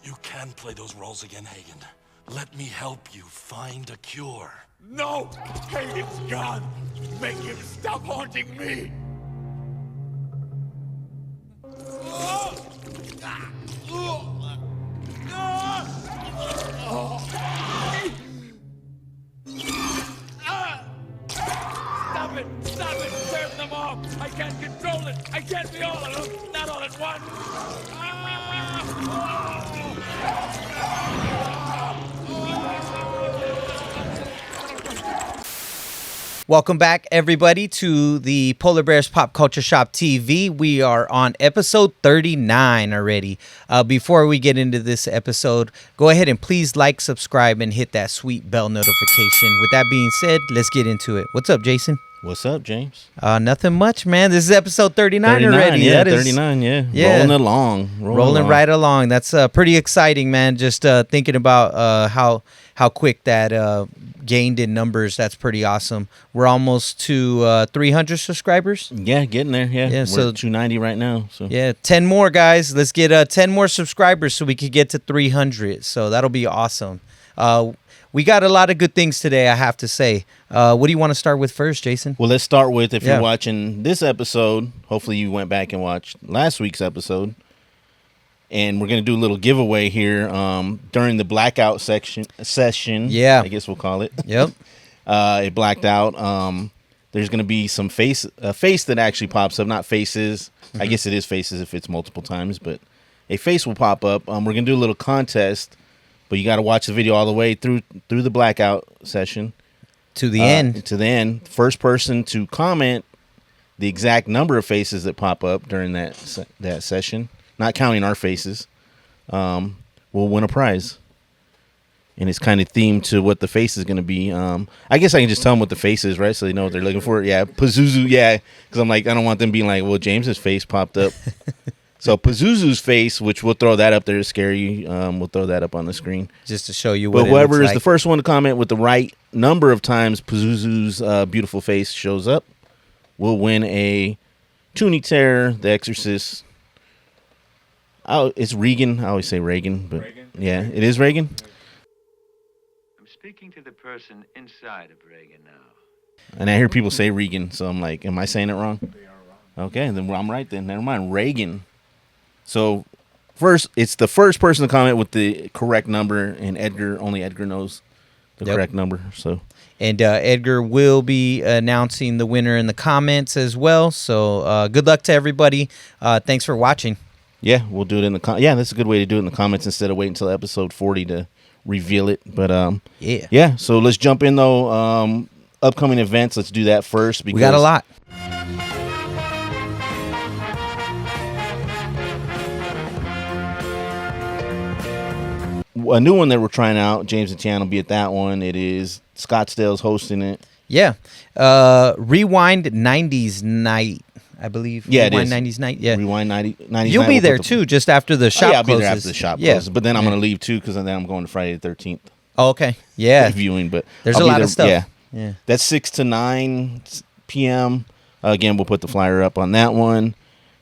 You can play those roles again, Hagen. Let me help you find a cure. No! Hagen's gone! Make him stop haunting me! Stop it! Stop it! Turn them off! I can't control it! I can't be all of them! Not all at once! Welcome back, everybody, to the Polar Bears Pop Culture Shop TV. We are on episode 39 already. Before we get into this episode, go ahead and please like, subscribe, and hit that sweet bell notification. With that being said, let's get into it. What's up, Jason? What's up, James? Nothing much, man. This is episode 39 already. Yeah, that is, 39, yeah. Rolling along. Rolling right along. That's pretty exciting, man. Just thinking about how quick that gained in numbers. That's pretty awesome. We're almost to 300 subscribers. Yeah, getting there. Yeah, we're so at 290 right now. So yeah, 10 more, guys. Let's get 10 more subscribers so we could get to 300. So that'll be awesome. We got a lot of good things today, I have to say. What do you want to start with first, Jason? Well, let's start with, if you're watching this episode, hopefully you went back and watched last week's episode. And we're going to do a little giveaway here during the blackout session. Yeah. I guess we'll call it. Yep. It blacked out. There's going to be a face that actually pops up. Not faces. I guess it is faces if it's multiple times. But a face will pop up. We're going to do a little contest. But you got to watch the video all the way through the blackout session. To the end. To the end. First person to comment the exact number of faces that pop up during that session, not counting our faces, will win a prize. And it's kind of themed to what the face is going to be. I guess I can just tell them what the face is, right? So they know what they're looking for. Yeah, Pazuzu, yeah. Because I'm like, I don't want them being like, well, James's face popped up. So Pazuzu's face, which we'll throw that up there to scare you. We'll throw that up on the screen. Just to show you what But whoever is like. the first one to comment with the right number of times Pazuzu's beautiful face shows up will win a Toonie Terror, The Exorcist. It's Regan. I always say Reagan. But Reagan? yeah, it is Reagan. I'm speaking to the person inside of Reagan now. And I hear people say Regan, so I'm like, am I saying it wrong? They are wrong. Okay, then I'm right then. Never mind. Reagan. So first, it's the first person to comment with the correct number, and only Edgar knows the correct number. So, and Edgar will be announcing the winner in the comments as well. So good luck to everybody. Thanks for watching. Yeah, we'll do it in the yeah. That's a good way to do it in the comments instead of waiting until episode 40 to reveal it. But yeah. So let's jump in though. Upcoming events. Let's do that first because we got a lot. A new one that we're trying out, James and Chan will be at that one. It is Scottsdale's hosting it. Yeah. Rewind 90s night, I believe. Yeah, Rewind it is. 90s night. Yeah. Rewind 90s You'll night. be there too, just after the shop I'll be closes. there after the shop closes. But then I'm going to leave too because then I'm going to Friday the 13th. Oh, okay. Yeah. Viewing, but there's I'll a be lot there, of stuff. Yeah. That's 6 to 9 p.m. Again, we'll put the flyer up on that one.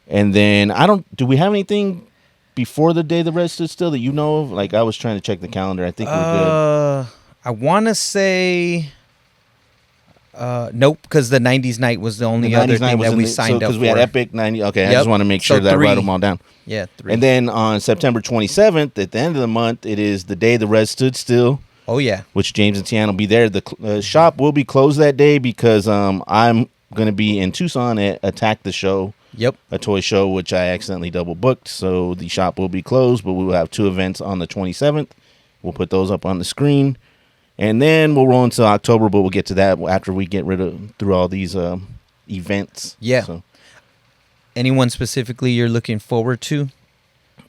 And then do we have anything before the day the Red stood still that you know of? Like I was trying to check the calendar. I think we're good. I want to say nope, because the 90s night was the only other thing that we signed up for. Because we had Epic 90. Okay, I just want to make sure that I write them all down. Yeah, 3. And then on September 27th, at the end of the month, it is the day the Red stood still. Oh, yeah. Which James and Tiana will be there. The shop will be closed that day because I'm going to be in Tucson at Attack the Show. Yep. A toy show, which I accidentally double booked. So the shop will be closed, but we will have 2 events on the 27th. We'll put those up on the screen. And then we'll roll into October, but we'll get to that after we get through all these events. Yeah. So. Anyone specifically you're looking forward to?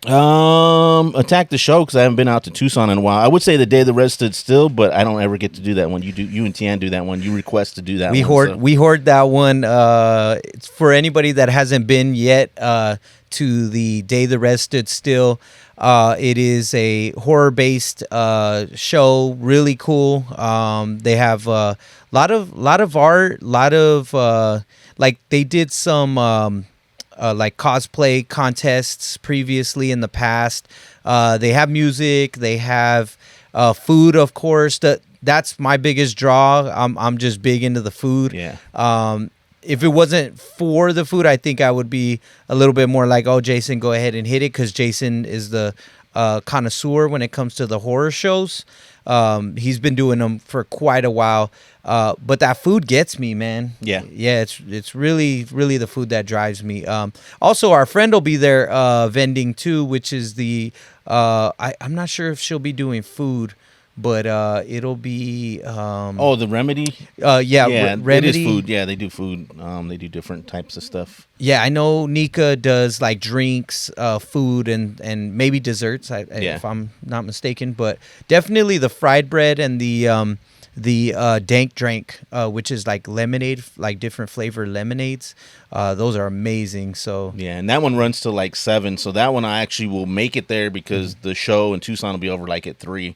Attack the Show because I haven't been out to Tucson in a while. I would say the day the Red stood still, but I don't ever get to do that one. You and Tian do that one. You request to do that. We hoard that one. It's for anybody that hasn't been yet to the day the Red stood still. It is a horror-based show, really cool. They have a lot of art, like they did some like cosplay contests previously in the past. They have music. They have food, of course. That's my biggest draw. I'm just big into the food. Yeah. If it wasn't for the food, I think I would be a little bit more like, oh, Jason, go ahead and hit it, because Jason is the connoisseur when it comes to the horror shows. He's been doing them for quite a while. But that food gets me, man. Yeah. Yeah, it's really, really the food that drives me. Also, our friend will be there vending too, which is the I'm not sure if she'll be doing food, but it'll be the Remedy. Remedy. It is food. Yeah, they do food. They do different types of stuff. Yeah, I know Nika does like drinks, food, and maybe desserts. If I'm not mistaken, but definitely the fried bread and the dank drink, which is like lemonade, like different flavor lemonades. Those are amazing. So yeah, and that one runs till like 7. So that one I actually will make it there because the show in Tucson will be over like at 3.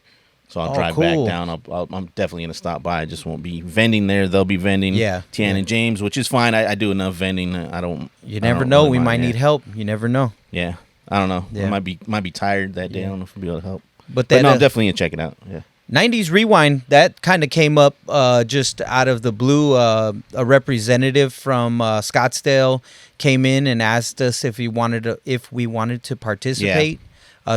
So I'll drive back down. I'm definitely gonna stop by. I just won't be vending there. They'll be vending. Yeah, Tian and James, which is fine. I do enough vending. I don't. You never know. We might need help. You never know. Yeah, I don't know. Yeah. I might be tired that day. Yeah. I don't know if I'll be able to help. But no, I'm definitely gonna check it out. Yeah. 90s Rewind, that kind of came up just out of the blue. A representative from Scottsdale came in and asked us if we wanted to participate.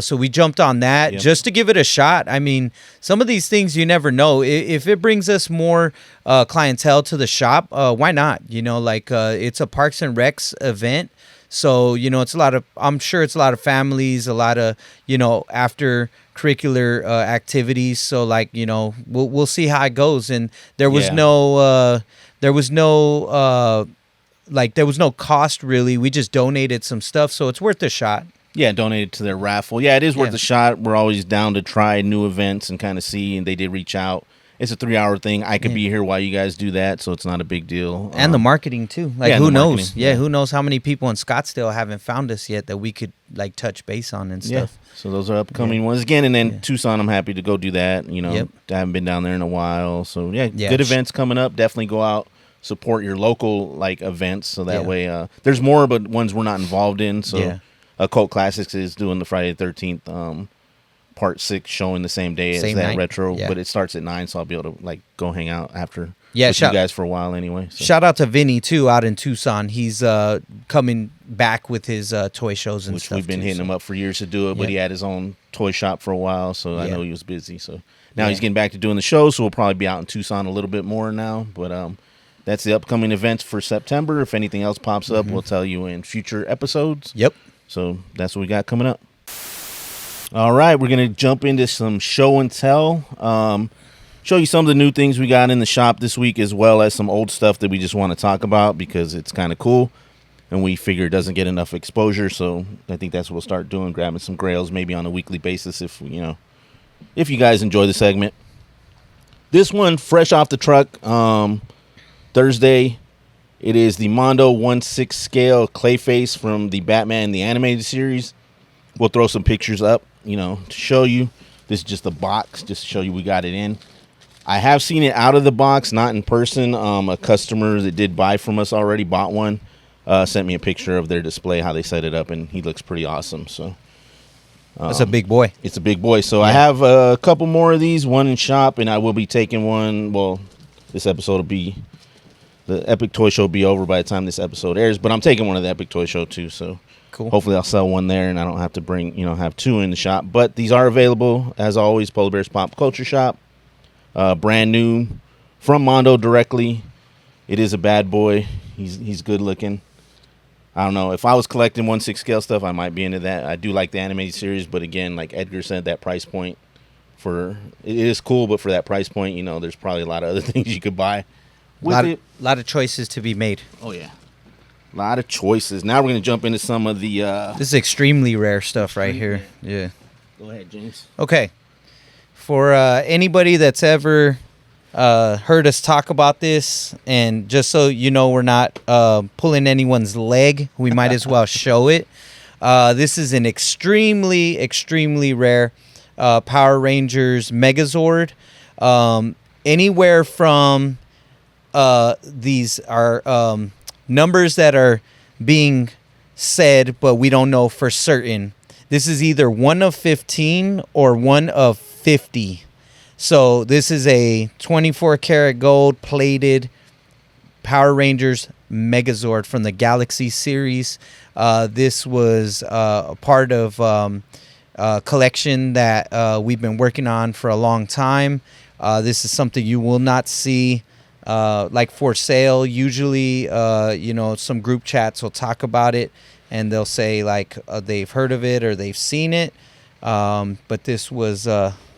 So we jumped on that just to give it a shot. I mean, some of these things you never know. If it brings us more clientele to the shop, why not? It's a Parks and Recs event. So, I'm sure it's a lot of families, a lot of, after curricular activities. So we'll see how it goes. And there was no cost really. We just donated some stuff. So it's worth a shot. Yeah, donated to their raffle. Yeah, it is worth a shot. We're always down to try new events and kind of see. And they did reach out. It's a 3-hour thing. I could be here while you guys do that, so it's not a big deal. And the marketing too. Who knows? Yeah, who knows how many people in Scottsdale haven't found us yet that we could touch base on and stuff. Yeah. So those are upcoming ones again. And then Tucson, I'm happy to go do that. I haven't been down there in a while. So good events coming up. Definitely go out, support your local events, so that way there's more, but ones we're not involved in. So Cult Classics is doing the Friday the 13th. Part 6 showing the same day as that night. Retro, but it starts at 9, so I'll be able to go hang out after with you guys for a while anyway. So. Shout out to Vinny too out in Tucson. He's coming back with his toy shows and stuff. We've been hitting him up for years to do it, but he had his own toy shop for a while, so I know he was busy. So now he's getting back to doing the shows, so we'll probably be out in Tucson a little bit more now. But that's the upcoming events for September. If anything else pops up, we'll tell you in future episodes. Yep. So that's what we got coming up. All right, we're going to jump into some show and tell. Show you some of the new things we got in the shop this week, as well as some old stuff that we just want to talk about because it's kind of cool. And we figure it doesn't get enough exposure, so I think that's what we'll start doing, grabbing some grails maybe on a weekly basis if you guys enjoy the segment. This one, fresh off the truck, Thursday. It is the Mondo 1/6 scale Clayface from the Batman the Animated Series. We'll throw some pictures up, to show you. This is just the box, just to show you we got it in. I have seen it out of the box, not in person. A customer that did buy from us already bought one, sent me a picture of their display, how they set it up, and he looks pretty awesome. So that's a big boy. It's a big boy. So I have a couple more of these, one in shop, and I will be taking one. Well, this episode will be, the Epic Toy Show will be over by the time this episode airs, but I'm taking one of the Epic Toy Show too, so... Cool. Hopefully I'll sell one there and I don't have to bring, have 2 in the shop. But these are available, as always, Polar Bears Pop Culture Shop. Brand new from Mondo directly. It is a bad boy. He's good looking. I don't know. If I was collecting 1/6 scale stuff, I might be into that. I do like the animated series, but again, like Edgar said, that price point it is cool, but for that price point, there's probably a lot of other things you could buy with it. A lot of choices to be made. Oh, yeah. A lot of choices. Now we're going to jump into some of the... This is extremely rare stuff right here. Yeah. Go ahead, James. Okay. For anybody that's ever heard us talk about this, and just so you know we're not pulling anyone's leg, we might as well show it. This is an extremely, extremely rare Power Rangers Megazord. Anywhere from these are... numbers that are being said, but we don't know for certain. This is either 1 of 15 or 1 of 50. So this is a 24 karat gold plated Power Rangers Megazord from the Galaxy series. This was a part of a collection that we've been working on for a long time. This is something you will not see like for sale. Usually, some group chats will talk about it and they'll say like they've heard of it or they've seen it. But this was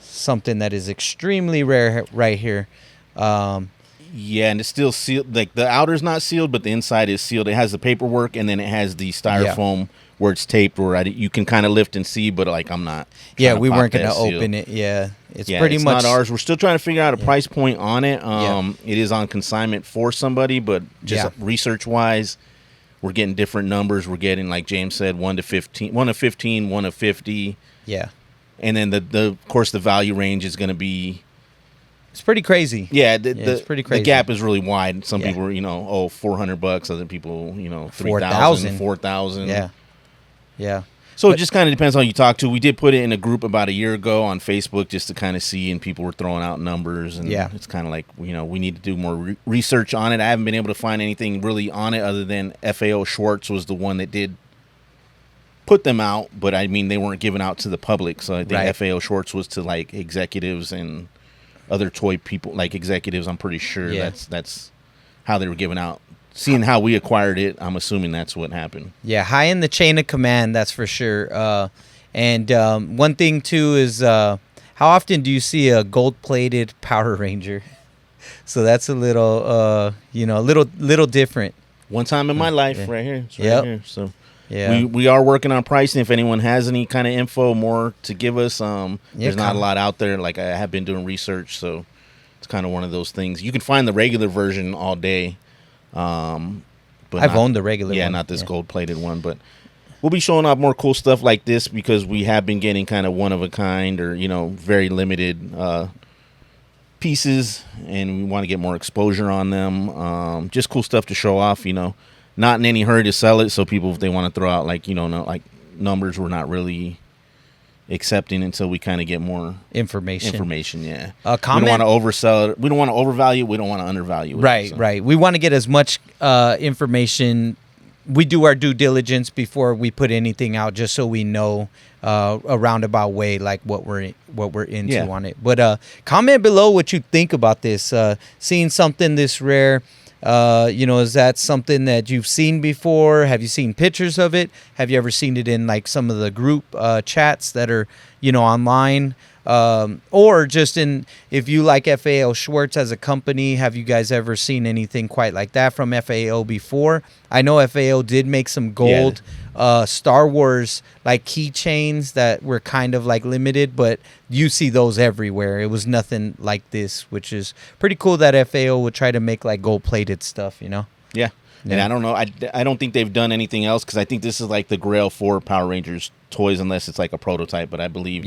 something that is extremely rare right here. Yeah, and it's still sealed. Like the outer's not sealed, but the inside is sealed. It has the paperwork, and then it has the styrofoam where it's taped, where you can kind of lift and see. But like I'm not. Yeah, we weren't going to open it. Yeah, it's pretty much not ours. We're still trying to figure out a price point on it. It is on consignment for somebody, but just research wise, we're getting different numbers. We're getting, like James said, 1 to 15, 1 of 15, 1 of 50. Yeah, and then the of course the value range is going to be. It's pretty crazy. Yeah, it's pretty crazy. The gap is really wide. Some people are, $400. Other people, $3,000, 4,000. Yeah. So it just kind of depends on who you talk to. We did put it in a group about a year ago on Facebook just to kind of see, and people were throwing out numbers. And it's kind of like, we need to do more research on it. I haven't been able to find anything really on it other than FAO Schwartz was the one that did put them out. But, I mean, they weren't given out to the public. So I think FAO Schwartz was to, like, executives and other toy people, like executives. I'm pretty sure that's how they were given out. Seeing how we acquired it, I'm assuming that's what happened. Yeah, high in the chain of command, that's for sure. And one thing too is how often do you see a gold-plated Power Ranger? So that's a little, little different. One time in my life, right here. It's right here. So. Yeah, we are working on pricing. If anyone has any kind of info more to give us, there's not a lot out there. Like I have been doing research, so it's kind of one of those things. You can find the regular version all day, but I've owned the regular one. Yeah, not this gold-plated one, but we'll be showing off more cool stuff like this because we have been getting kind of one of a kind or very limited pieces, and we want to get more exposure on them. Just cool stuff to show off, Not in any hurry to sell it, so people, if they want to throw out like numbers, we're not really accepting until we kind of get more information. Yeah. Comment? We don't want to oversell it. We don't want to overvalue it. We don't want to undervalue it. Right. We want to get as much information. We do our due diligence before we put anything out, just so we know a roundabout way like what we're into on it. But comment below what you think about this. Seeing something this rare. Is that something that you've seen before? Have you seen pictures of it? Have you ever seen it in like some of the group chats that are, online? Or just if you like FAO Schwartz as a company, have you guys ever seen anything quite like that from FAO before? I know FAO did make some gold Star Wars like keychains that were kind of like limited, but you see those everywhere. It was nothing like this, which is pretty cool that FAO would try to make like gold plated stuff, Yeah. And I don't know. I don't think they've done anything else because I think this is like the Grail for Power Rangers toys, unless it's like a prototype. But I believe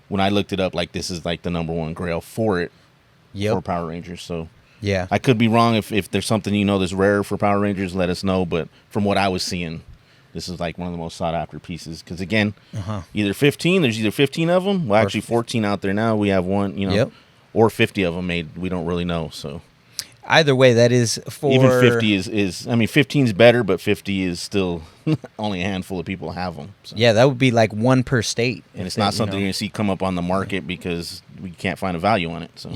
when I looked it up, like this is like the #1 Grail for it for Power Rangers. So I could be wrong. If there's something that's rare for Power Rangers, let us know. But from what I was seeing, this is like one of the most sought after pieces. Because again, there's either 15 of them. Well, actually 14 out there now. We have one, or 50 of them made. We don't really know. So either way, that is for even 50 is. I mean, 15 is better, but 50 is still only a handful of people have them. So. Yeah, that would be like one per state, and it's not something you're gonna see come up on the market because we can't find a value on it. So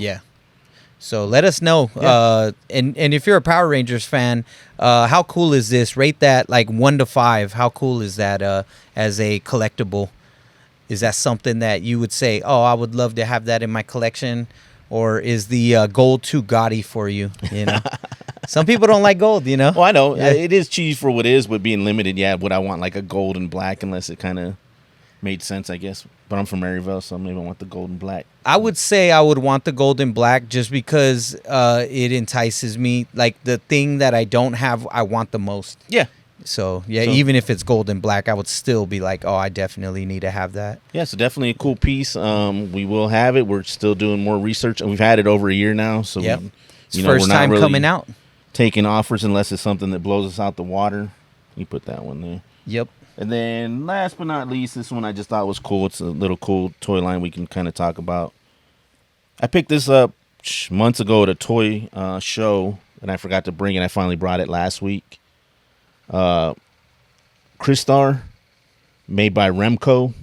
So let us know. And if you're a Power Rangers fan, how cool is this? Rate that like 1 to 5. How cool is that as a collectible? Is that something that you would say, oh, I would love to have that in my collection? Or is the gold too gaudy for you? Some people don't like gold, Well, I know. It is cheap for what it is, but being limited, would I want like a gold and black unless it kind of made sense, I guess. But I'm from Maryville, so maybe I want the gold and black. I would say I would want the gold and black just because it entices me. Like the thing that I don't have, I want the most. Yeah. So even if it's gold and black, I would still be like, oh, I definitely need to have that. Yeah, so definitely a cool piece. We will have it. We're still doing more research, and we've had it over a year now. So it's first time really coming out. Taking offers unless it's something that blows us out the water. You put that one there. Yep. And then last but not least, this one I just thought was cool. It's a little cool toy line we can kind of talk about. I picked this up months ago at a toy show, and I forgot to bring it. I finally brought it last week. Crystar, made by Remco.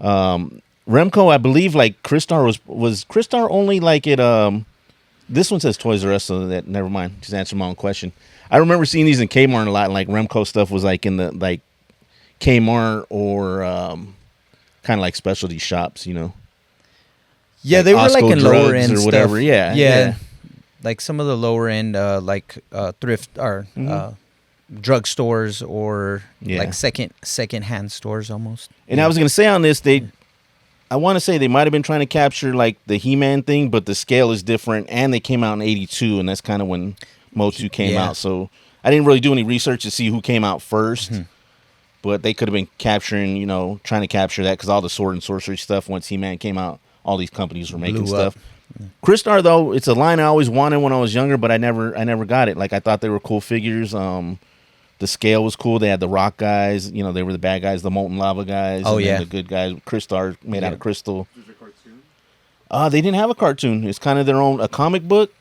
Remco, I believe, like Crystar was Crystar only like it. This one says Toys R Us, so that never mind. Just answer my own question. I remember seeing these in Kmart a lot, and like Remco stuff was like in the like Kmart or kind of like specialty shops, you know. Yeah, like they were Osco like in lower Drugs end or stuff. whatever. Yeah. Like some of the lower end, like thrift or drug stores or like second hand stores almost. And I was gonna say on this, I want to say they might have been trying to capture like the He-Man thing, but the scale is different, and they came out in '82, and that's kind of when Motu came out. So I didn't really do any research to see who came out first, but they could have been capturing, you know, trying to capture that because all the sword and sorcery stuff once He-Man came out, all these companies were making stuff. Crystar though, it's a line I always wanted when I was younger, but I never got it. Like I thought they were cool figures. The scale was cool. They had the rock guys. You know, they were the bad guys, the molten lava guys. Oh, and yeah. the good guys. Crystar made out of crystal. Was there a cartoon? They didn't have a cartoon. It's kind of their own, a comic book,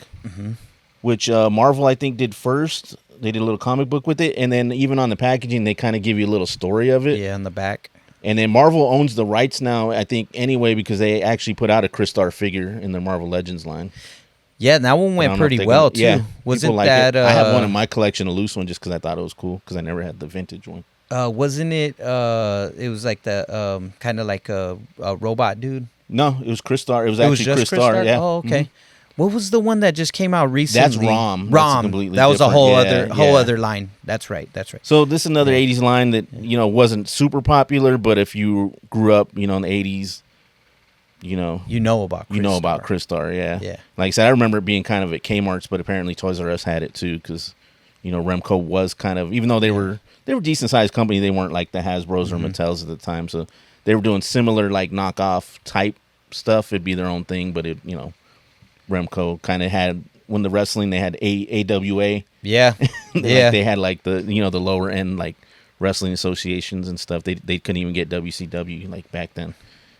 which Marvel, I think, did first. They did a little comic book with it. And then even on the packaging, they kind of give you a little story of it. Yeah, on the back. And then Marvel owns the rights now, I think, anyway, because they actually put out a Crystar figure in their Marvel Legends line. Yeah, that one went pretty well too. Yeah, Wasn't like that? I have one in my collection, a loose one, just because I thought it was cool. Because I never had the vintage one. Wasn't it? It was like the kind of like a robot dude. No, it was Crystar. It was actually just Crystar. Yeah. Oh, okay. What was the one that just came out recently? That's Rom. Rom. Completely that was a different. whole other line. That's right. So this is another '80s line that wasn't super popular, but if you grew up, in the '80s. You know about Crystar, yeah. Like I said, I remember it being kind of at Kmart's, but apparently Toys R Us had it too, because Remco was kind of, even though they were decent sized company, they weren't like the Hasbro's or Mattels at the time, so they were doing similar like knockoff type stuff. It'd be their own thing, but Remco kind of had, when the wrestling they had AWA, they had like the the lower end like wrestling associations and stuff. They couldn't even get WCW like back then.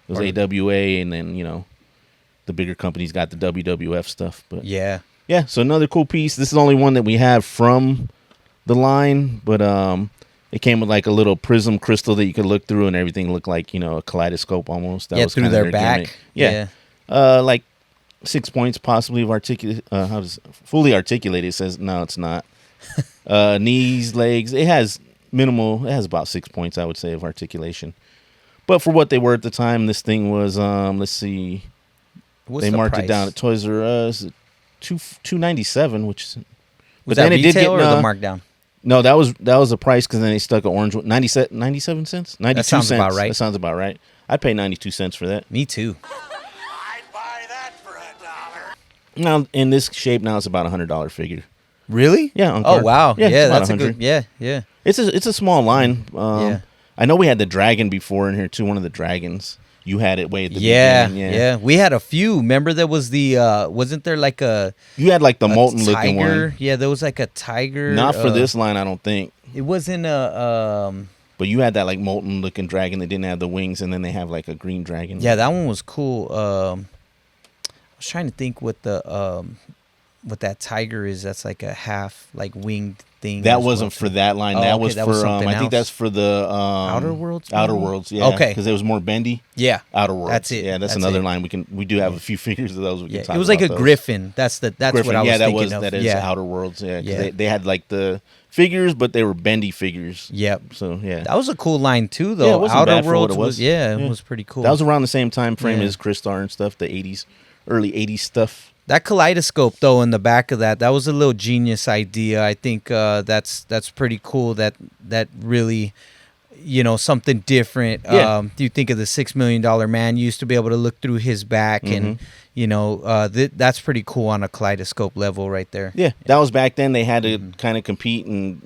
It was AWA, and then, the bigger companies got the WWF stuff. But yeah, so another cool piece. This is the only one that we have from the line, but it came with like a little prism crystal that you could look through, and everything looked like, a kaleidoscope almost. That was through their back. Gimmick. Like 6 points possibly of fully articulated. It says, no, it's not. Knees, legs. It has about 6 points, I would say, of articulation. But for what they were at the time, this thing was, let's see, they marked it down at Toys R Us, $297, which is. Was that retail or the markdown? No, that was the price, because then they stuck an orange one. 97 cents? 92 that sounds cents. about right. That sounds about right. I'd pay 92 cents for that. Me too. I'd buy that for $1. Now, in this shape, now it's about $100 figure. Really? Yeah. On oh, card. wow. Yeah, that's a good. Yeah. It's a small line. I know we had the dragon before in here too. One of the dragons. You had it way at the beginning. Yeah. We had a few. Remember, there was the wasn't there like a? You had like the molten looking one. Yeah, there was like a tiger. Not for this line, I don't think. It wasn't a. But you had that like molten looking dragon that didn't have the wings, and then they have like a green dragon. Yeah, that one was cool. I was trying to think what that tiger is. That's like a half like winged thing. That wasn't for that line. That was for I think that's for the Outer Worlds. Outer Worlds, yeah. Okay, because it was more bendy. Yeah, Outer Worlds. That's it. Yeah, that's another line we do have a few figures of those. We can talk it was like a those. griffin. That's Griffin. what I was thinking of. That is Outer Worlds. Yeah, because they had like the figures, but they were bendy figures. Yep. So yeah, that was a cool line too, though. Yeah, it wasn't Outer bad for Worlds what it was. It was pretty cool. That was around the same time frame as Crystar and stuff. The '80s, early '80s stuff. That kaleidoscope, though, in the back of that was a little genius idea. I think that's pretty cool. That really, something different. Yeah. You think of the $6 million man, you used to be able to look through his back, and that's pretty cool on a kaleidoscope level right there. Yeah, that was back then. They had to kind of compete and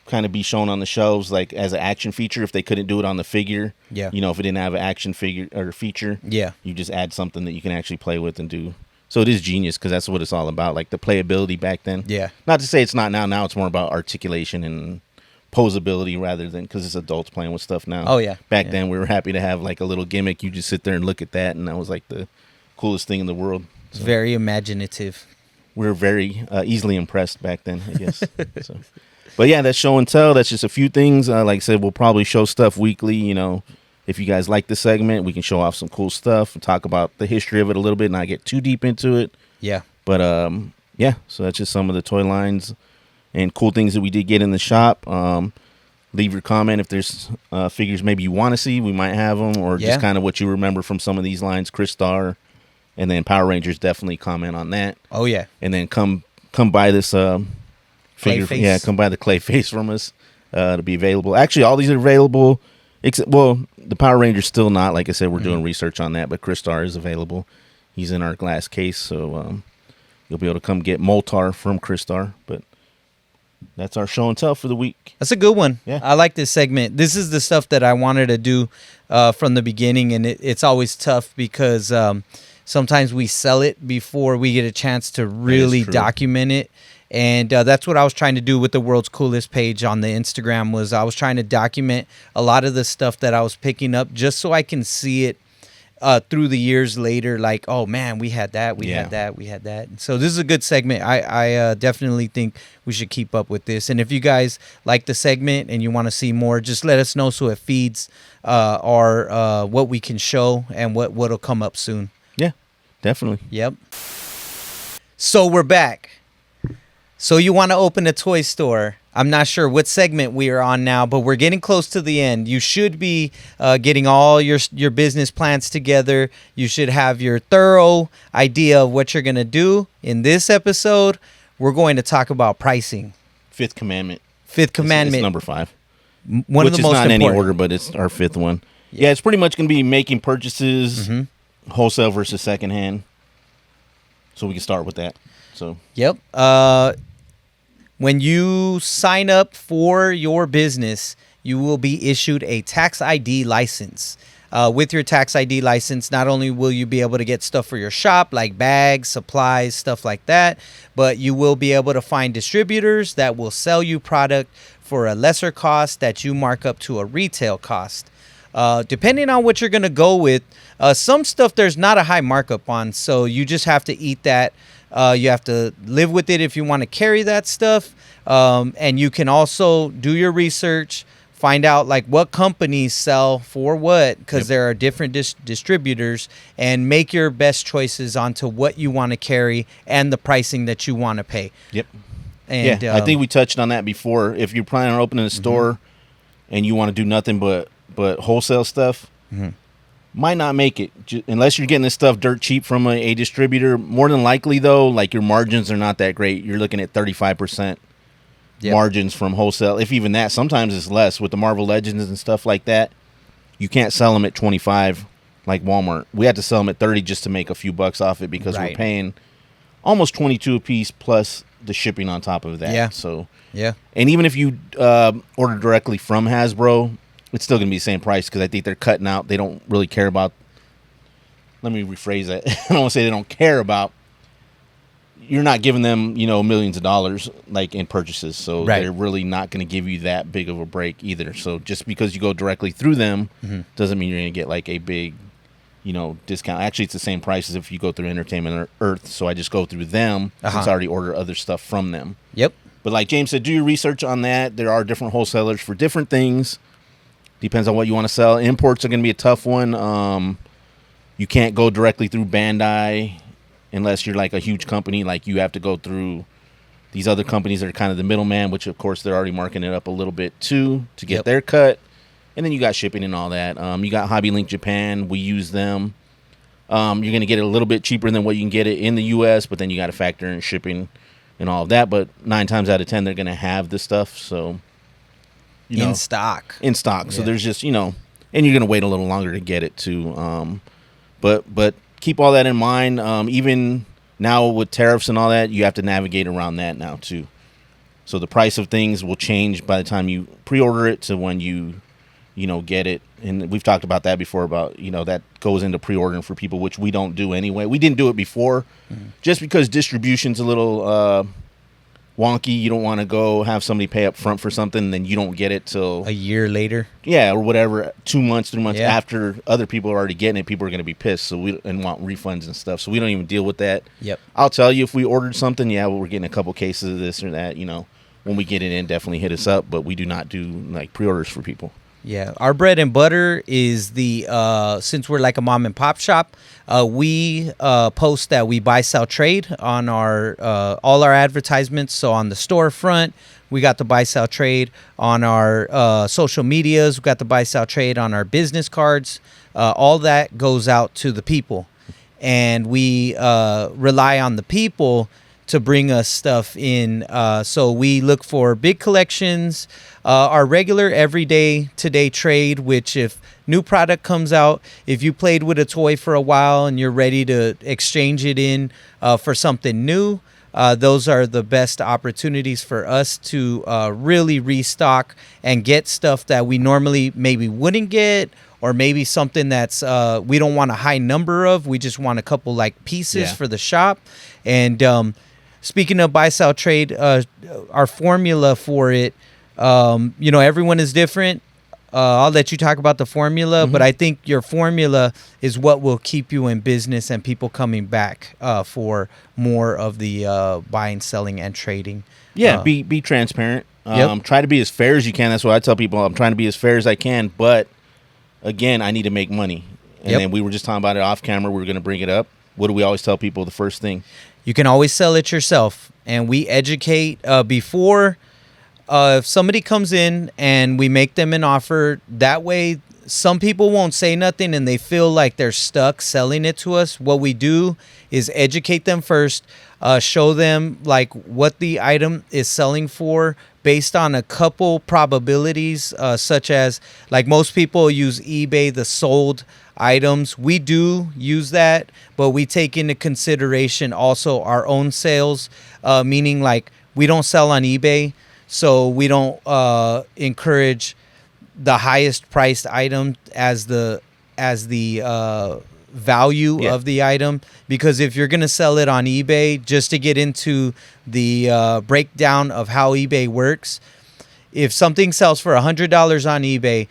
kind of be shown on the shelves like as an action feature if they couldn't do it on the figure. Yeah. If it didn't have an action figure or feature. Yeah. You just add something that you can actually play with and do. So it is genius because that's what it's all about, like the playability back then. Yeah. Not to say it's not now. Now it's more about articulation and posability rather than because it's adults playing with stuff now. Oh, yeah. Back Yeah. then, we were happy to have like a little gimmick. You just sit there and look at that, and that was like the coolest thing in the world. It's very imaginative. We were very easily impressed back then, I guess. So. But yeah, that's show and tell. That's just a few things. Like I said, we'll probably show stuff weekly. You know, if you guys like the segment, we can show off some cool stuff and talk about the history of it a little bit, not get too deep into it. Yeah. But yeah, so that's just some of the toy lines and cool things that we did get in the shop. Leave your comment if there's figures maybe you want to see. We might have them, or Yeah. just kind of what you remember from some of these lines. Crystar, and then Power Rangers, definitely comment on that. Oh, yeah. And then come buy this figure. Clayface. Yeah, come buy the Clayface from us to be available. Actually, all these are available. Except, well, the Power Rangers still not. Like I said, we're doing research on that, but Crystar is available. He's in our glass case, so you'll be able to come get Moltar from Crystar. But that's our show and tell for the week. That's a good one. Yeah. I like this segment. This is the stuff that I wanted to do from the beginning, and it's always tough because sometimes we sell it before we get a chance to really true. document it. And that's what I was trying to do with the World's Coolest page on the Instagram. Was I was trying to document a lot of the stuff that I was picking up just so I can see it through the years later, like, oh man, we had that, we had that, we had that. So this is a good segment. I definitely think we should keep up with this. And if you guys like the segment and you want to see more, just let us know so it feeds our what we can show and what'll come up soon. Yeah, definitely. Yep. So we're back. So you want to open a toy store. I'm not sure what segment we are on now, but we're getting close to the end. You should be getting all your business plans together. You should have your thorough idea of what you're going to do. In this episode, we're going to talk about pricing. Fifth commandment. Fifth It's commandment. number 5. One which of the is most not in important. any order, but it's our 5th one. Yeah, it's pretty much going to be making purchases, wholesale versus secondhand. So we can start with that. So Yep. When you sign up for your business, you will be issued a tax ID license. With your tax ID license, not only will you be able to get stuff for your shop, like bags, supplies, stuff like that, but you will be able to find distributors that will sell you product for a lesser cost that you mark up to a retail cost. Depending on what you're going to go with, some stuff there's not a high markup on, so you just have to eat that. You have to live with it if you want to carry that stuff. And you can also do your research, find out like what companies sell for what, because there are different distributors, and make your best choices onto what you want to carry and the pricing that you want to pay. Yep. And I think we touched on that before. If you're planning on opening a store and you want to do nothing but wholesale stuff, might not make it unless you're getting this stuff dirt cheap from a distributor. More than likely, though, like your margins are not that great. You're looking at 35% margins from wholesale, if even that. Sometimes it's less with the Marvel Legends and stuff like that. You can't sell them at 25 like Walmart. We had to sell them at 30 just to make a few bucks off it because we're paying almost 22 a piece plus the shipping on top of that. Yeah. So and even if you order directly from Hasbro, it's still going to be the same price because I think they're cutting out. They don't really care about. Let me rephrase that. I don't want to say they don't care about. You're not giving them, millions of dollars like in purchases, so they're really not going to give you that big of a break either. So just because you go directly through them doesn't mean you're going to get like a big, discount. Actually, it's the same price as if you go through Entertainment Earth. So I just go through them since I already order other stuff from them. Yep. But like James said, do your research on that. There are different wholesalers for different things. Depends on what you want to sell. Imports are going to be a tough one. You can't go directly through Bandai unless you're like a huge company. Like you have to go through these other companies that are kind of the middleman, which of course they're already marking it up a little bit too to get their cut. And then you got shipping and all that. You got Hobby Link Japan. We use them. You're going to get it a little bit cheaper than what you can get it in the U.S., but then you got to factor in shipping and all of that. But 9 times out of 10, they're going to have the stuff. So. In stock. So there's just, and you're going to wait a little longer to get it too. But keep all that in mind. Even now with tariffs and all that, you have to navigate around that now too. So the price of things will change by the time you pre-order it to when you get it. And we've talked about that before about, that goes into pre-ordering for people, which we don't do anyway. We didn't do it before just because distribution's a little wonky. You don't want to go have somebody pay up front for something, and then you don't get it till A year later. yeah, or whatever, 2 months, 3 months Yeah. after other people are already getting it. People are going to be pissed, and want refunds and stuff. So we don't even deal with that. Yep. I'll tell you if we ordered something, yeah, well, we're getting a couple cases of this or that. When we get it in, definitely hit us up. But we do not do like pre-orders for people. Yeah, our bread and butter is the since we're like a mom and pop shop, we post that we buy, sell, trade on our all our advertisements. So on the storefront, we got the buy, sell, trade. On our social medias, we got the buy, sell, trade. On our business cards, all that goes out to the people, and we rely on the people to bring us stuff in. So we look for big collections, our regular everyday today trade, which if new product comes out, if you played with a toy for a while and you're ready to exchange it in for something new, those are the best opportunities for us to really restock and get stuff that we normally maybe wouldn't get, or maybe something that's we don't want a high number of. We just want a couple like pieces for the shop. And speaking of buy, sell, trade, our formula for it, everyone is different. I'll let you talk about the formula, but I think your formula is what will keep you in business and people coming back for more of the buying, selling, and trading. Yeah, be transparent. Yep. Try to be as fair as you can. That's what I tell people. I'm trying to be as fair as I can, but again, I need to make money. And then we were just talking about it off camera. We were going to bring it up. What do we always tell people? The first thing. You can always sell it yourself, and we educate before if somebody comes in and we make them an offer. That way, some people won't say nothing and they feel like they're stuck selling it to us. What we do is educate them first, show them like what the item is selling for based on a couple probabilities, such as like most people use eBay, the sold items. We do use that, but we take into consideration also our own sales, meaning like we don't sell on eBay, so we don't encourage the highest priced item as the value of the item, because if you're going to sell it on eBay, just to get into the breakdown of how eBay works, if something sells for $100 on eBay,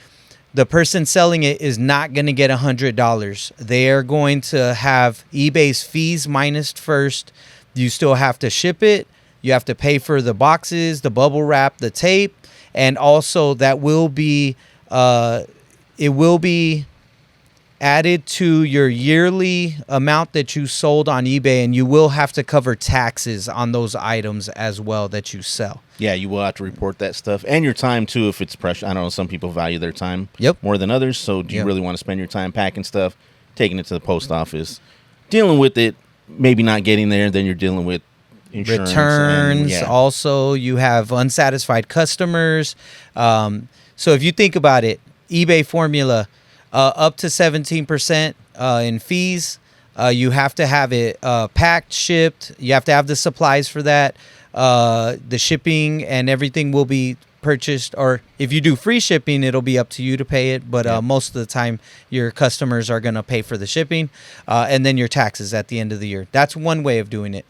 the person selling it is not going to get $100. They are going to have eBay's fees minus first. You still have to ship it. You have to pay for the boxes, the bubble wrap, the tape, and also that will be it will be added to your yearly amount that you sold on eBay, and you will have to cover taxes on those items as well that you sell. Yeah, you will have to report that stuff, and your time too if it's precious. I don't know, some people value their time more than others, so do you really want to spend your time packing stuff, taking it to the post office, dealing with it, maybe not getting there, then you're dealing with insurance, returns, also you have unsatisfied customers. So if you think about it, eBay formula, up to 17% in fees. You have to have it packed, shipped. You have to have the supplies for that. The shipping and everything will be purchased, or if you do free shipping, it'll be up to you to pay it. But most of the time, your customers are going to pay for the shipping, and then your taxes at the end of the year. That's one way of doing it.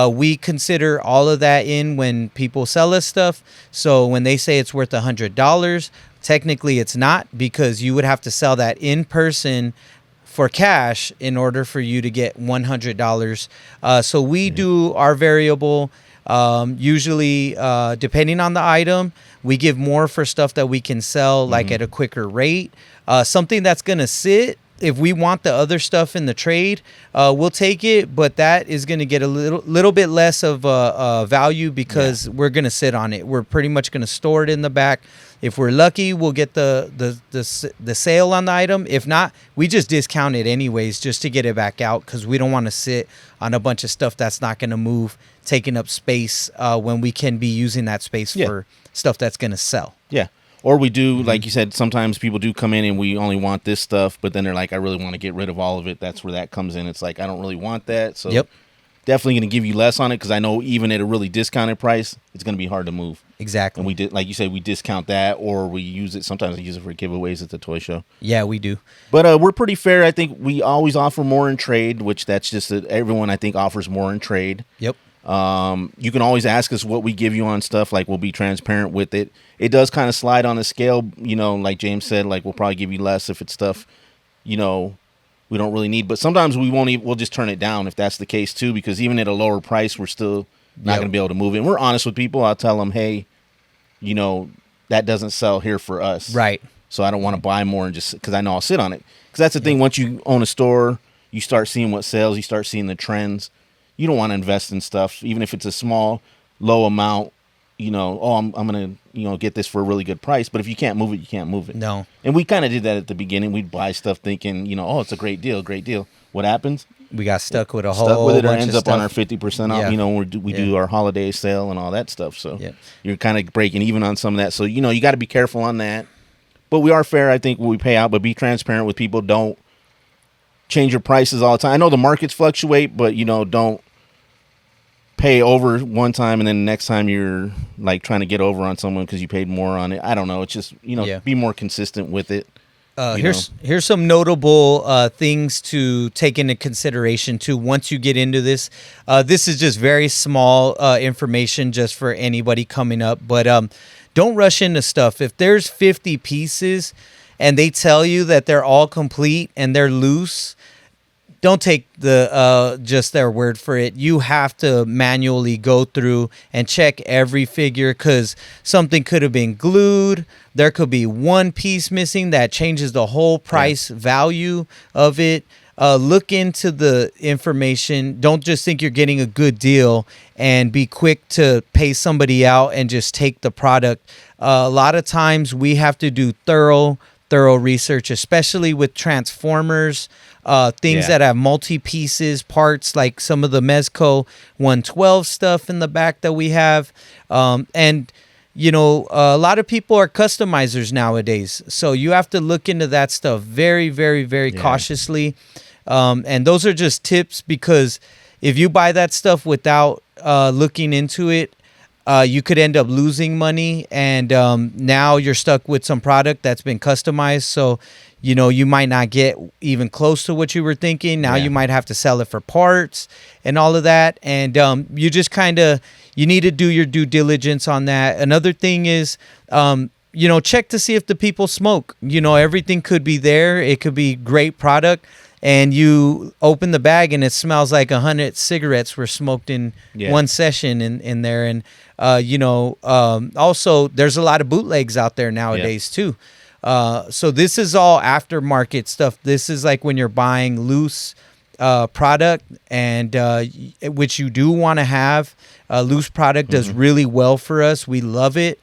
We consider all of that in when people sell us stuff. So when they say it's worth $100, technically it's not, because you would have to sell that in person for cash in order for you to get $100. So we do our variable. Usually, depending on the item, we give more for stuff that we can sell like at a quicker rate. Something that's going to sit, if we want the other stuff in the trade, we'll take it, but that is going to get a little bit less of value because we're going to sit on it. We're pretty much going to store it in the back. If we're lucky, we'll get the sale on the item. If not, we just discount it anyways just to get it back out, because we don't want to sit on a bunch of stuff that's not going to move, taking up space when we can be using that space for stuff that's going to sell. Yeah. Or we do, like you said, sometimes people do come in and we only want this stuff, but then they're like, I really want to get rid of all of it. That's where that comes in. It's like, I don't really want that. So definitely going to give you less on it, because I know even at a really discounted price, it's going to be hard to move. Exactly. And we did, like you said, we discount that, or we use it. Sometimes we use it for giveaways at the toy show. Yeah, we do. But we're pretty fair. I think we always offer more in trade, which that's just that everyone, I think, offers more in trade. Yep. You can always ask us what we give you on stuff. Like, we'll be transparent with it. It does kind of slide on the scale, like James said, like we'll probably give you less if it's stuff, we don't really need. But sometimes we won't we'll just turn it down if that's the case too, because even at a lower price, we're still not going to be able to move it. And we're honest with people. I'll tell them, hey, that doesn't sell here for us. Right. So I don't want to buy more, and just because I know I'll sit on it. Because that's the thing. Once you own a store, you start seeing what sells, you start seeing the trends. You don't want to invest in stuff, even if it's a small, low amount. I'm gonna get this for a really good price. But if you can't move it, you can't move it. No. And we kind of did that at the beginning. We'd buy stuff thinking, it's a great deal, great deal. What happens? We got stuck with a Stuck whole with it, or bunch ends of up stuff. on our 50% off. Yeah. When we do our holiday sale and all that stuff. So Yeah. you're kind of breaking even on some of that. So you got to be careful on that. But we are fair, I think, when we pay out. But be transparent with people. Don't change your prices all the time. I know the markets fluctuate, but don't pay over one time and then the next time you're like trying to get over on someone because you paid more on it. I don't know. It's just be more consistent with it. Here's some notable things to take into consideration too. Once you get into this, this is just very small information just for anybody coming up. But don't rush into stuff. If there's 50 pieces and they tell you that they're all complete and they're loose, don't take the just their word for it. You have to manually go through and check every figure, because something could have been glued. There could be one piece missing that changes the whole price value of it. Look into the information. Don't just think you're getting a good deal and be quick to pay somebody out and just take the product. A lot of times we have to do thorough research, especially with transformers, things that have multi-pieces, parts, like some of the Mezco 112 stuff in the back that we have. And a lot of people are customizers nowadays. So you have to look into that stuff very, very, very cautiously. And those are just tips, because if you buy that stuff without looking into it, you could end up losing money, and now you're stuck with some product that's been customized. So, you might not get even close to what you were thinking. Now you might have to sell it for parts and all of that. And you just you need to do your due diligence on that. Another thing is, check to see if the people smoke. Everything could be there. It could be great product. And you open the bag and it smells like 100 cigarettes were smoked in one session in there. And, also there's a lot of bootlegs out there nowadays too. So this is all aftermarket stuff. This is like when you're buying loose product, and which you do want to have. Loose product does really well for us. We love it.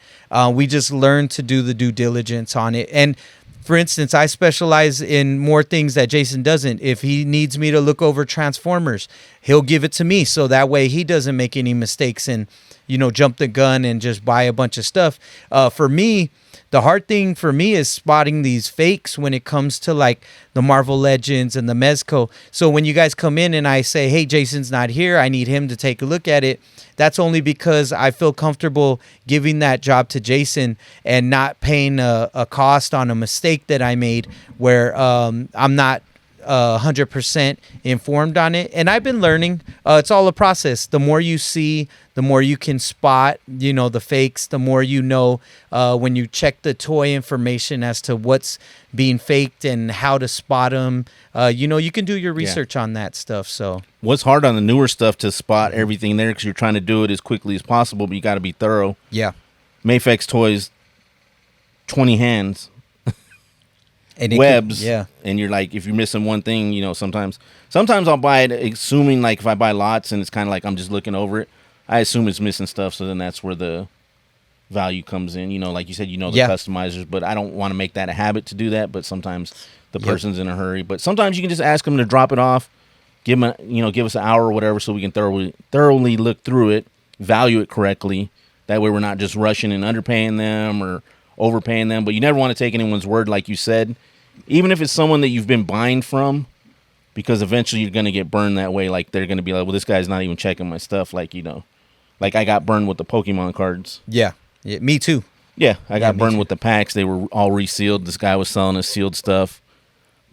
We just learn to do the due diligence on it. And for instance, I specialize in more things that Jason doesn't. If he needs me to look over transformers, he'll give it to me, so that way he doesn't make any mistakes and jump the gun and just buy a bunch of stuff. For me, the hard thing for me is spotting these fakes when it comes to like the Marvel Legends and the Mezco. So when you guys come in and I say, hey, Jason's not here, I need him to take a look at it, that's only because I feel comfortable giving that job to Jason and not paying a cost on a mistake that I made where I'm not 100% informed on it. And I've been learning. It's all a process. The more you see, the more you can spot, the fakes, the more when you check the toy information as to what's being faked and how to spot them. You can do your research on that stuff. So what's hard on the newer stuff to spot everything there, because you're trying to do it as quickly as possible, but you got to be thorough. Yeah. Mayfex toys, 20 hands. And webs, and you're like, if you're missing one thing, sometimes I'll buy it assuming, like, if I buy lots and it's kind of like I'm just looking over it, I assume it's missing stuff, so then that's where the value comes in. Like you said, the customizers, but I don't want to make that a habit to do that. But sometimes the person's in a hurry. But sometimes you can just ask them to drop it off, give us an hour or whatever, so we can thoroughly look through it, value it correctly. That way we're not just rushing and underpaying them or overpaying them. But you never want to take anyone's word, like you said, even if it's someone that you've been buying from, because eventually you're going to get burned that way. Like, they're going to be like, well, this guy's not even checking my stuff. Like, like I got burned with the Pokemon cards. Yeah, me too. Yeah, I got burned with the packs. They were all resealed. This guy was selling us sealed stuff.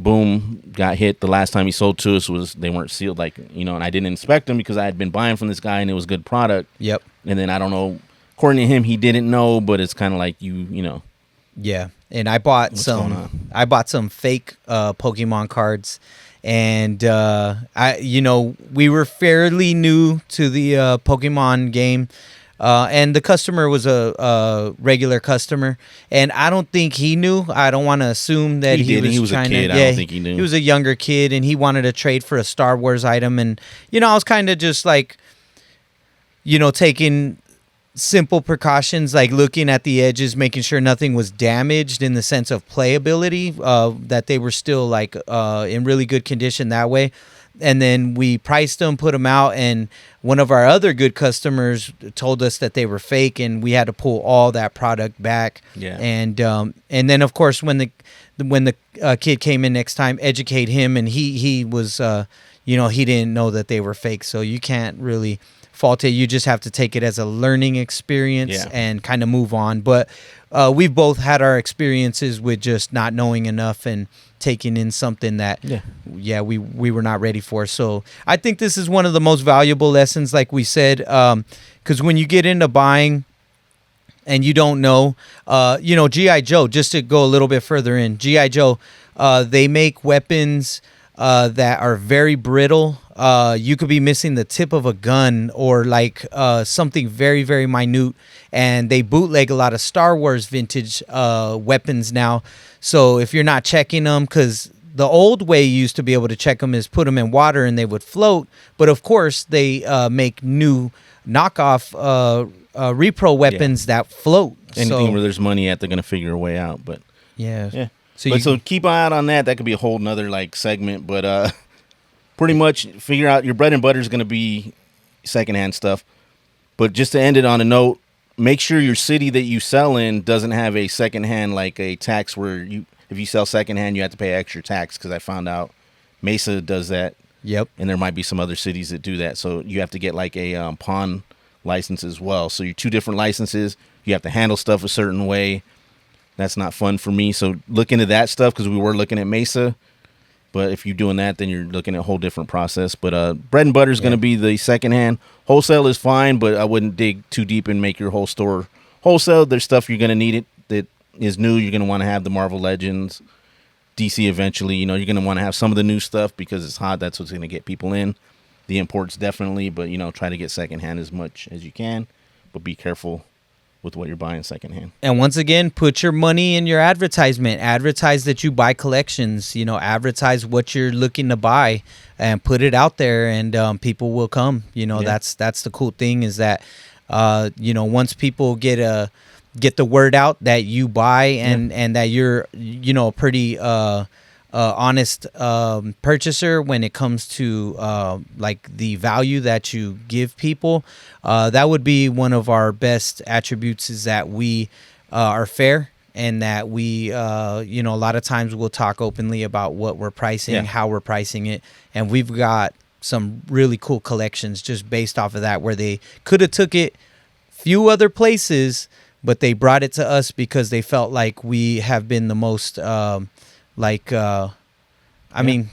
boom, got hit. The last time he sold to us was they weren't sealed, like, you know, and I didn't inspect them because I had been buying from this guy and it was good product. Yep. And then I don't know, according to him, he didn't know, but it's kind of like you know. Yeah, and I bought What's going on? some fake Pokemon cards, and we were fairly new to the Pokemon game, and the customer was a regular customer, and I don't think he knew. I don't want to assume that He was a trying kid. to. I Yeah, don't think he knew. He was a younger kid, and he wanted to trade for a Star Wars item, and I was kind of just like, taking simple precautions, like looking at the edges, making sure nothing was damaged in the sense of playability, that they were still like in really good condition that way. And then we priced them, put them out, and one of our other good customers told us that they were fake, and we had to pull all that product back. Yeah. And then of course when the kid came in next time, educate him, and he was he didn't know that they were fake, so you can't really fault it. You just have to take it as a learning experience and kind of move on. But we've both had our experiences with just not knowing enough and taking in something that we were not ready for. So I think this is one of the most valuable lessons, like we said, because when you get into buying and you don't know, G.I. Joe, just to go a little bit further in, G.I. Joe, they make weapons that are very brittle. You could be missing the tip of a gun or like something very, very minute. And they bootleg a lot of Star Wars vintage weapons now. So if you're not checking them, because the old way you used to be able to check them is put them in water and they would float. But of course, they make new knockoff repro weapons that float. Anything where there's money at, they're going to figure a way out. But yeah. So keep an eye out on that. That could be a whole nother like segment. But pretty much figure out your bread and butter is going to be secondhand stuff. But just to end it on a note, make sure your city that you sell in doesn't have a secondhand, like a tax where if you sell secondhand, you have to pay extra tax, because I found out Mesa does that. Yep. And there might be some other cities that do that. So you have to get like a pawn license as well. So you're two different licenses. You have to handle stuff a certain way. That's not fun for me. So look into that stuff, because we were looking at Mesa. But if you're doing that, then you're looking at a whole different process. But bread and butter is going to be the secondhand. Wholesale is fine, but I wouldn't dig too deep and make your whole store wholesale. There's stuff you're going to need that is new. You're going to want to have the Marvel Legends, DC eventually. You're going to want to have some of the new stuff because it's hot. That's what's going to get people in. The imports definitely, but try to get secondhand as much as you can. But be careful with what you're buying secondhand. And once again, put your money in your advertisement. Advertise that you buy collections. Advertise what you're looking to buy and put it out there, and people will come. That's the cool thing, is that once people get the word out that you buy and that you're a pretty honest purchaser when it comes to like the value that you give people, that would be one of our best attributes, is that we are fair, and that we a lot of times we'll talk openly about what we're pricing, how we're pricing it, and we've got some really cool collections just based off of that, where they could have took it few other places, but they brought it to us because they felt like we have been the most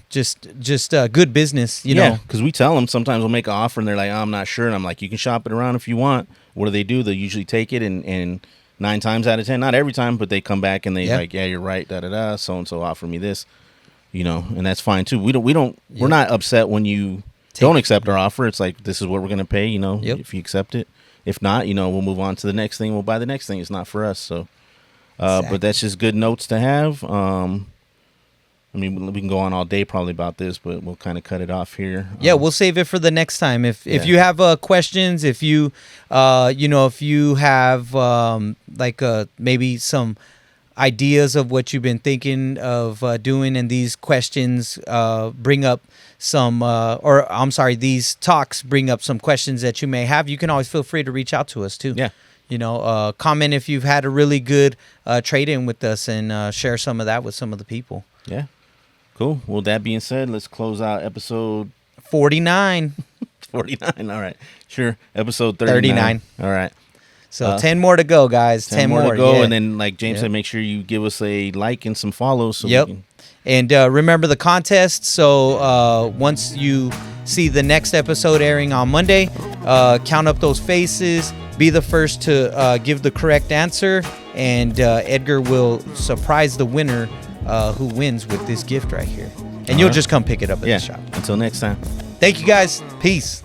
just good business, you know. Because we tell them, sometimes we'll make an offer and they're like, oh, I'm not sure. And I'm like, you can shop it around if you want. What do? They'll usually take it, and 9 times out of 10, not every time, but they come back and they like, yeah, you're right, so-and-so offer me this, and that's fine too. We're not upset when you don't accept our offer. It's like, this is what we're going to pay, if you accept it. If not, we'll move on to the next thing. We'll buy the next thing. It's not for us. So, but that's just good notes to have. We can go on all day probably about this, but we'll kind of cut it off here. Yeah, we'll save it for the next time. If you have questions, if you if you have maybe some ideas of what you've been thinking of doing, and these questions bring up some, these talks bring up some questions that you may have, you can always feel free to reach out to us too. Yeah. Comment if you've had a really good trade-in with us, and share some of that with some of the people. Yeah. Cool. Well, that being said, let's close out episode 49. 49. All right. Sure. Episode 39. All right. So 10 more to go, guys. 10 more to go. Yeah. And then, like James said, make sure you give us a like and some follows so And remember the contest. So once you see the next episode airing on Monday, count up those faces. Be the first to give the correct answer. And Edgar will surprise the winner who wins with this gift right here. And you'll just come pick it up at the shop. Until next time. Thank you, guys. Peace.